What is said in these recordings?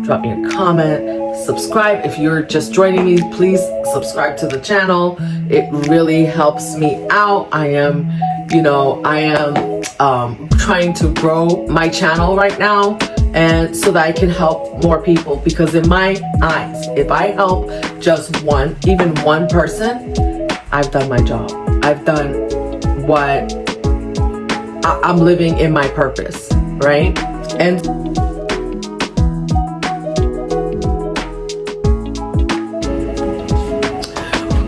drop me a comment, subscribe. If you're just joining me, please subscribe to the channel. It really helps me out. I am trying to grow my channel right now, and so that I can help more people, because in my eyes, if I help just even one person, I've done my job. I've done what I'm living in my purpose, right? And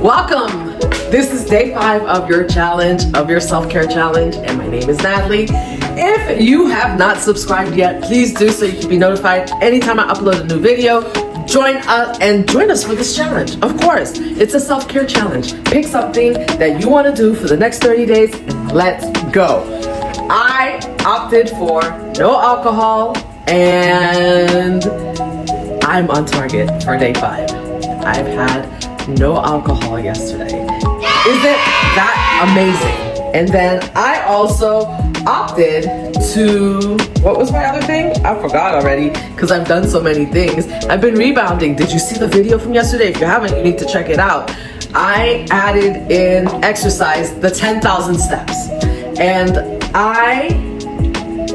welcome. This is day 5 of your challenge, of your self-care challenge, and my name is Natalie. If you have not subscribed yet, please do so you can be notified anytime I upload a new video. Join us for this challenge. Of course, it's a self-care challenge. Pick something that you want to do for the next 30 days and let's go. I opted for no alcohol and I'm on target for day 5. I've had no alcohol yesterday. Isn't that amazing? And then I also opted to, what was my other thing? I forgot already because I've done so many things. I've been rebounding. Did you see the video from yesterday? If you haven't, you need to check it out. I added in exercise, the 10,000 steps. And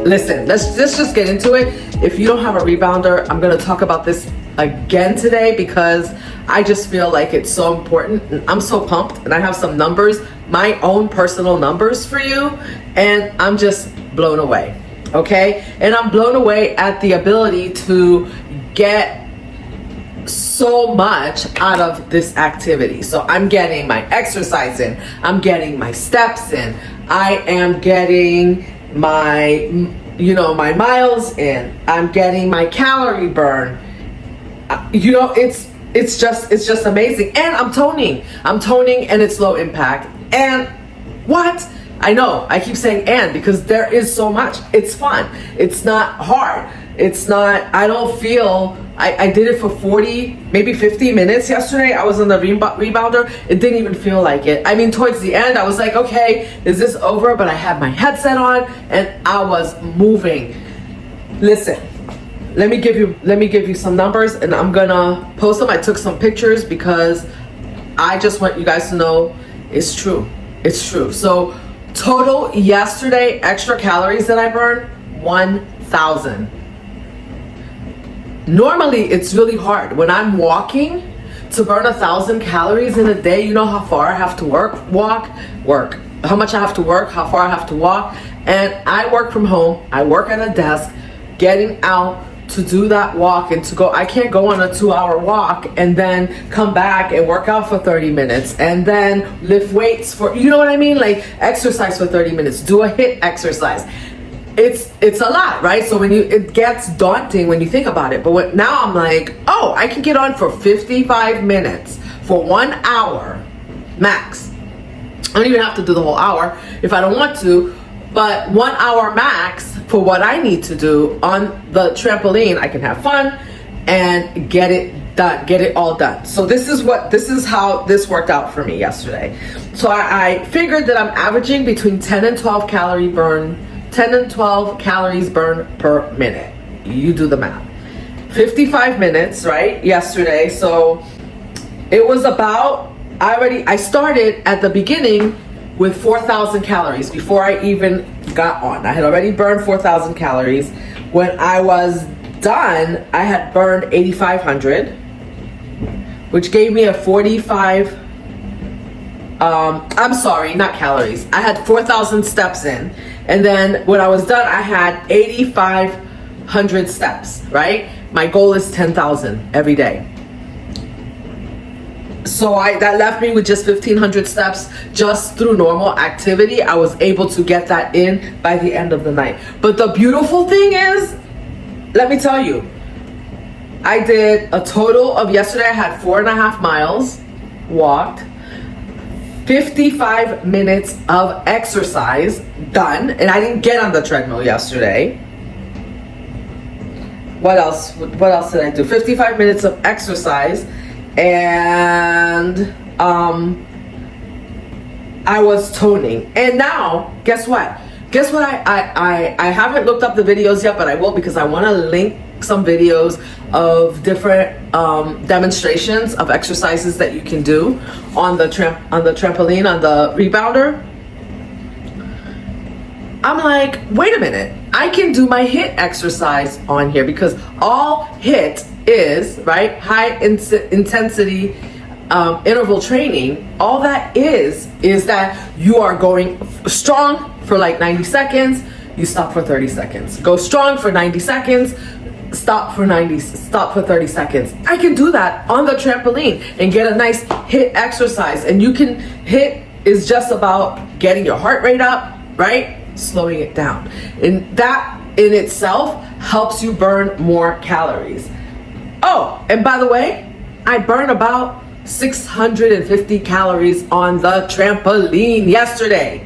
listen, let's just get into it. If you don't have a rebounder, I'm going to talk about this again today because I just feel like it's so important. And I'm so pumped, and I have some numbers, my own personal numbers for you, and I'm just blown away, okay? And I'm blown away at the ability to get so much out of this activity. So I'm getting my exercise in, I'm getting my steps in, I am getting my my miles in, I'm getting my calorie burn. It's just amazing. And I'm toning and it's low impact. And what? I know I keep saying and because there is so much. It's fun. It's not hard. It's not, I don't feel, I did it for 40, maybe 50 minutes yesterday. I was on the rebounder. It didn't even feel like it. I mean, towards the end, I was like, okay, is this over? But I had my headset on and I was moving. Listen, let me give you some numbers, and I'm gonna post them. I took some pictures because I just want you guys to know it's true. It's true. So total yesterday extra calories that I burned, 1,000. Normally it's really hard when I'm walking to burn 1,000 calories in a day. You know how far I have to walk, how much I have to work, how far I have to walk. And I work from home. I work at a desk. Getting out to do that walk and to go, I can't go on a 2-hour walk and then come back and work out for 30 minutes and then lift weights for, you know what I mean? Like exercise for 30 minutes, do a HIIT exercise. It's a lot, right? So it gets daunting when you think about it. But now I'm like, oh, I can get on for 55 minutes for 1 hour max. I don't even have to do the whole hour if I don't want to, but 1 hour max for what I need to do on the trampoline. I can have fun and get it done, get it all done. So this is how this worked out for me yesterday. So I figured that I'm averaging between 10 and 12 calories burned per minute. You do the math. 55 minutes, right? Yesterday. So it was about, I started at the beginning with 4,000 calories before I even got on. I had already burned 4,000 calories. When I was done, I had burned 8,500, which gave me a 45, I'm sorry, not calories. I had 4,000 steps in. And then when I was done, I had 8,500 steps, right? My goal is 10,000 every day. So that left me with just 1,500 steps just through normal activity. I was able to get that in by the end of the night. But the beautiful thing is, let me tell you, I did a total of yesterday, I had 4.5 miles walked, 55 minutes of exercise done, and I didn't get on the treadmill yesterday. What else did I do? 55 minutes of exercise, and I was toning. And now, guess what? I haven't looked up the videos yet, but I will, because I want to link some videos of different demonstrations of exercises that you can do on the trampoline, on the rebounder. I'm like, wait a minute, I can do my HIIT exercise on here, because all HIIT is, right, high intensity interval training. All that is that you are going strong for like 90 seconds, you stop for 30 seconds. Go strong for 90 seconds, stop for 30 seconds. I can do that on the trampoline and get a nice HIIT exercise. And you can, HIIT is just about getting your heart rate up, right? Slowing it down. And that in itself helps you burn more calories. Oh, and by the way, I burn about 650 calories on the trampoline yesterday.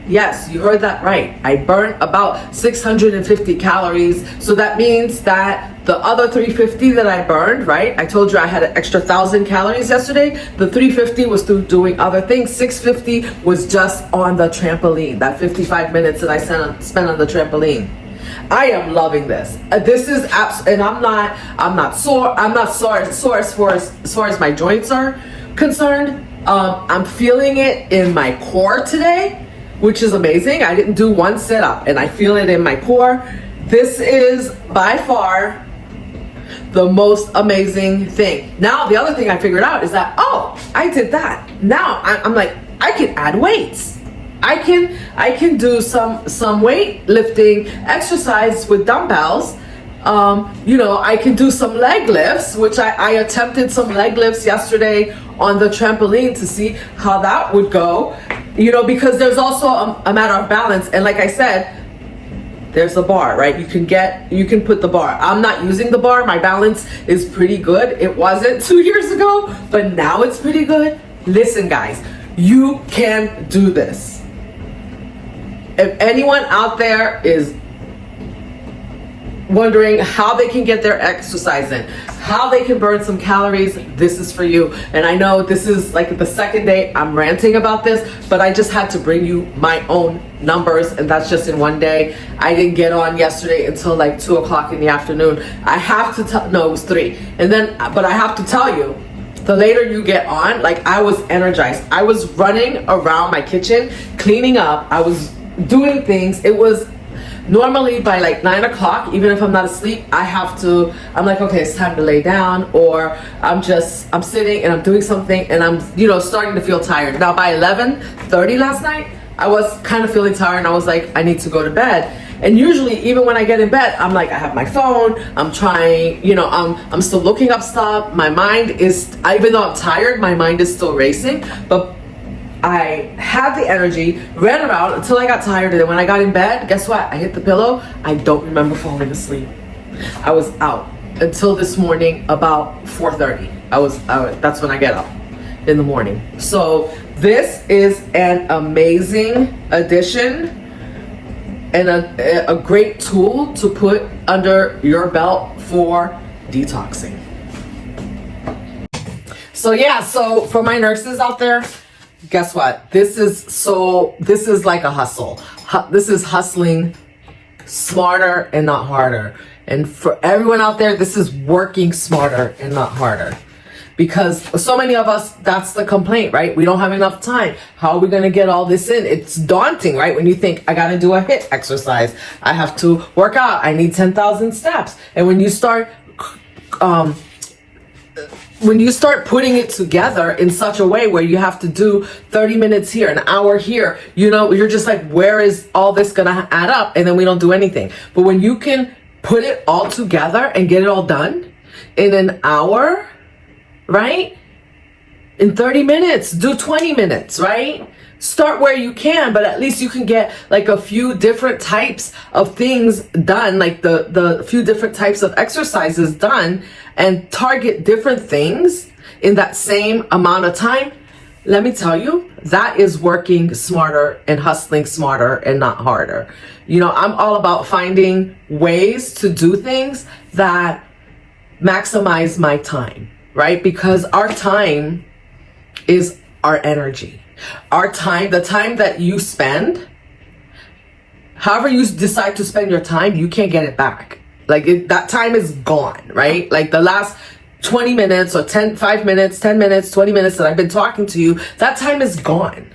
Yes, you heard that right. I burnt about 650 calories. So that means that the other 350 that I burned, right? I told you I had an extra 1,000 calories yesterday. The 350 was through doing other things. 650 was just on the trampoline. That 55 minutes that I spent on the trampoline. I am loving this. This is and I'm not sore. I'm not sore as far as my joints are concerned. I'm feeling it in my core today, which is amazing. I didn't do one sit-up and I feel it in my core. This is by far the most amazing thing. Now, the other thing I figured out is that, oh, I did that. Now I'm like, I can add weights. I can do some weightlifting exercise with dumbbells. I can do some leg lifts, which I attempted some leg lifts yesterday on the trampoline to see how that would go. Because there's also a matter of balance. And like I said, there's a bar, right? You can put the bar. I'm not using the bar. My balance is pretty good. It wasn't 2 years ago, but now it's pretty good. Listen, guys, you can do this. If anyone out there is wondering how they can get their exercise in, how they can burn some calories, this is for you. And I know this is like the second day I'm ranting about this, but I just had to bring you my own numbers, and that's just in one day. I didn't get on yesterday until like 2 o'clock in the afternoon. I have to tell, no, it was 3. But I have to tell you, the later you get on, like I was energized. I was running around my kitchen, cleaning up. I was doing things. It was normally by like 9 o'clock, even if I'm not asleep, I'm like, okay, it's time to lay down, or I'm sitting and I'm doing something and I'm, starting to feel tired. Now by 11:30 last night, I was kind of feeling tired and I was like, I need to go to bed. And usually even when I get in bed, I'm like, I have my phone, I'm trying, I'm still looking up stuff. My mind is, even though I'm tired, my mind is still racing, but I had the energy, ran around until I got tired, and then when I got in bed, guess what? I hit the pillow. I don't remember falling asleep. I was out until this morning about 4:30. That's when I get up in the morning. So this is an amazing addition and a great tool to put under your belt for detoxing. So for my nurses out there, guess what? This is like a hustle. This is hustling smarter and not harder. And for everyone out there, this is working smarter and not harder. Because so many of us, that's the complaint, right? We don't have enough time. How are we going to get all this in? It's daunting, right? When you think, I got to do a HIIT exercise. I have to work out. I need 10,000 steps. And when you start putting it together in such a way where you have to do 30 minutes here, an hour here, you're just like, where is all this gonna add up? And then we don't do anything. But when you can put it all together and get it all done in an hour, right? In 30 minutes, do 20 minutes, right? Start where you can, but at least you can get like a few different types of things done, like the few different types of exercises done, and target different things in that same amount of time. Let me tell you, that is working smarter and hustling smarter and not harder. I'm all about finding ways to do things that maximize my time, right? Because our time is our energy. Our time, the time that you spend, however you decide to spend your time, you can't get it back. Like that time is gone, right? Like the last 20 minutes or 5 minutes, 10 minutes, 20 minutes that I've been talking to you, that time is gone,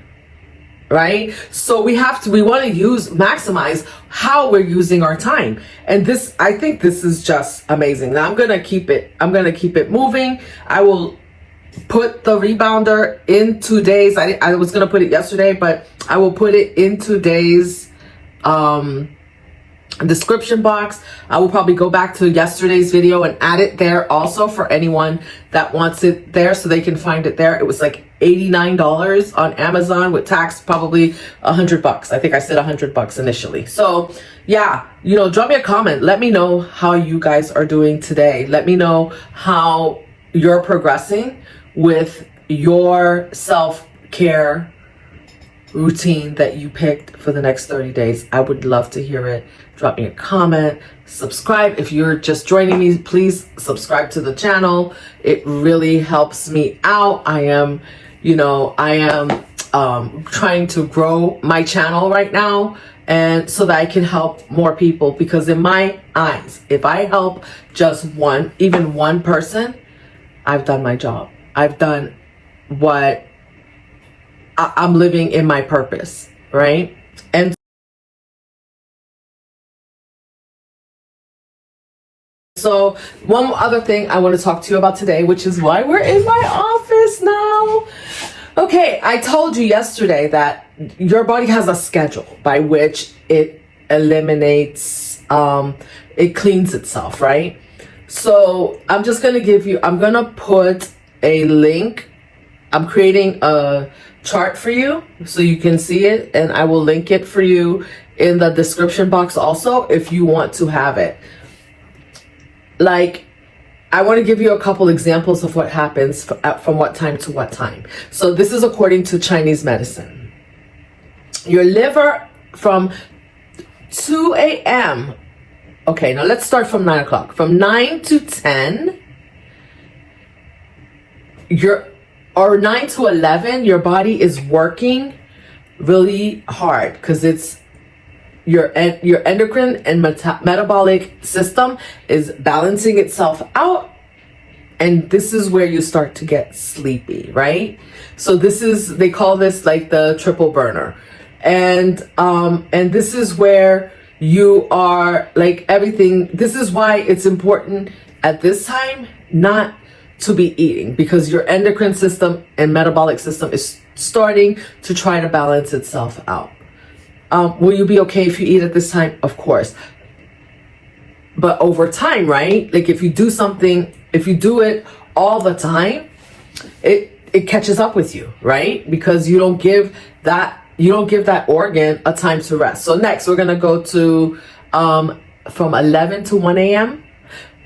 right? So we want to maximize how we're using our time. And I think this is just amazing. Now I'm going to keep it moving. I will put the rebounder in today's, I was going to put it yesterday, but I will put it in today's, description box. I will probably go back to yesterday's video and add it there also for anyone that wants it there so they can find it there. It was like $89 on Amazon with tax, probably $100. I think I said $100 initially. So yeah, drop me a comment. Let me know how you guys are doing today. Let me know how you're progressing with your self-care routine that you picked for the next 30 days. I would love to hear it. Drop me a comment, subscribe. If you're just joining me, please subscribe to the channel. It really helps me out. I am trying to grow my channel right now, and so that I can help more people, because in my eyes, if I help just even one person, I've done my job. I've done what I'm living in my purpose, right? And so one other thing I want to talk to you about today, which is why we're in my office now. Okay, I told you yesterday that your body has a schedule by which it eliminates, it cleans itself, right? So I'm going to put a link. I'm creating a chart for you so you can see it, and I will link it for you in the description box also if you want to have it. Like, I want to give you a couple examples of what happens from what time to what time. So this is according to Chinese medicine. Your liver from 2 a.m. Okay, now let's start from 9 o'clock. From 9 to 10, or 9 to 11, your body is working really hard because it's your endocrine and metabolic system is balancing itself out, and this is where you start to get sleepy, right? So they call this like the triple burner, and this is where you are like everything. This is why it's important at this time not to be eating, because your endocrine system and metabolic system is starting to try to balance itself out. Will you be okay if you eat at this time? Of course. But over time, right? Like if you do it all the time, it catches up with you, right? Because you don't give that organ a time to rest. So next we're gonna go to from 11 to 1 a.m.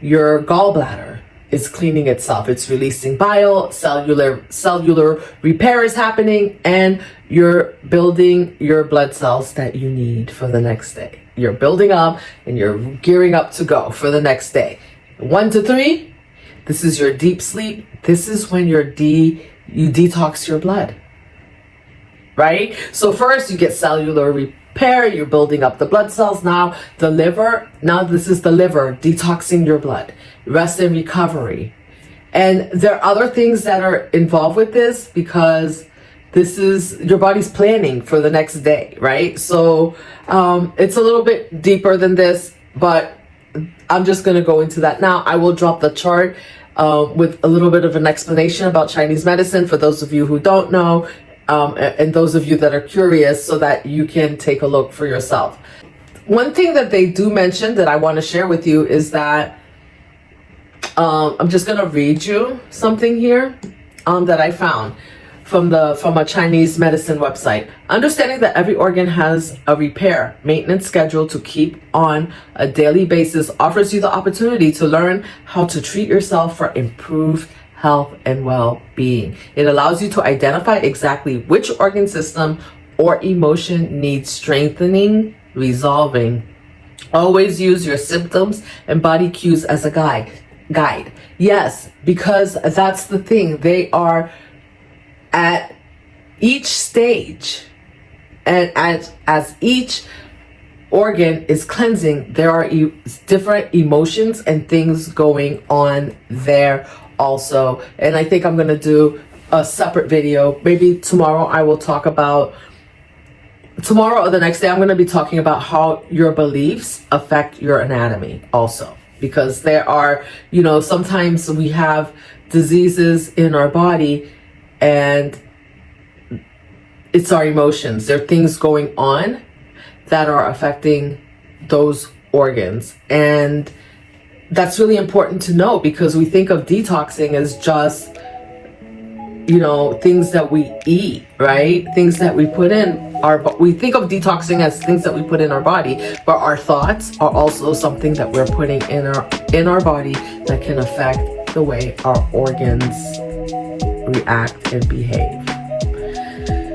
Your gallbladder is cleaning itself. It's releasing bile, cellular repair is happening, and you're building your blood cells that you need for the next day. You're building up and you're gearing up to go for the next day. 1 to 3, this is your deep sleep. This is when you detox your blood, right? So first you get cellular repair, you're building up the blood cells. Now this is the liver detoxing your blood, rest and recovery. And there are other things that are involved with this, because this is your body's planning for the next day, right? So it's a little bit deeper than this, but I'm just going to go into that now. I will drop the chart with a little bit of an explanation about Chinese medicine for those of you who don't know, and those of you that are curious, so that you can take a look for yourself. One thing that they do mention that I want to share with you is that I'm just going to read you something here that I found from a Chinese medicine website. Understanding that every organ has a repair maintenance schedule to keep on a daily basis offers you the opportunity to learn how to treat yourself for improved health and well-being. It allows you to identify exactly which organ system or emotion needs strengthening, resolving. Always use your symptoms and body cues as a guide. Yes, because that's the thing. They are at each stage, and as each organ is cleansing, there are different emotions and things going on there also. And I think I'm going to do a separate video. Maybe tomorrow I will talk about, tomorrow or the next day, I'm going to be talking about how your beliefs affect your anatomy also. Because there are, you know, sometimes we have diseases in our body and it's our emotions. There are things going on that are affecting those organs. And that's really important to know, because we think of detoxing as just, you know, things that we eat, right? Things that we put in we think of detoxing as things that we put in our body, but our thoughts are also something that we're putting in our body that can affect the way our organs react and behave.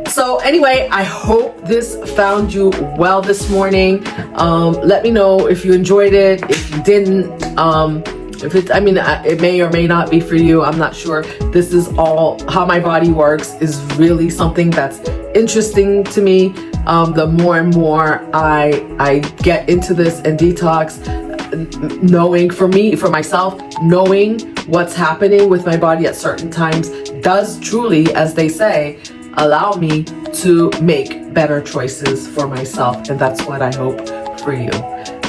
So anyway, I hope this found you well this morning. Let me know if you enjoyed it, if you didn't. If it's, I mean, it may or may not be for you. I'm not sure. This is all how my body works is really something that's interesting to me. The more and more I get into this and detox, knowing for myself, knowing what's happening with my body at certain times does truly, as they say, allow me to make better choices for myself. And that's what I hope for you.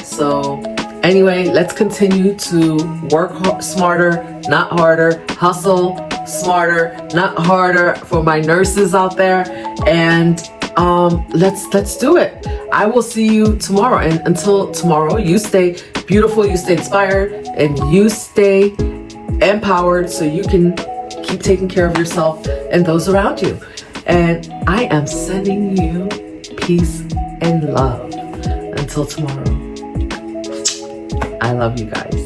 So anyway, let's continue to work smarter, not harder. Hustle smarter, not harder, for my nurses out there. And let's do it. I will see you tomorrow. And until tomorrow, you stay beautiful, you stay inspired, and you stay empowered so you can keep taking care of yourself and those around you. And I am sending you peace and love. Until tomorrow. I love you guys.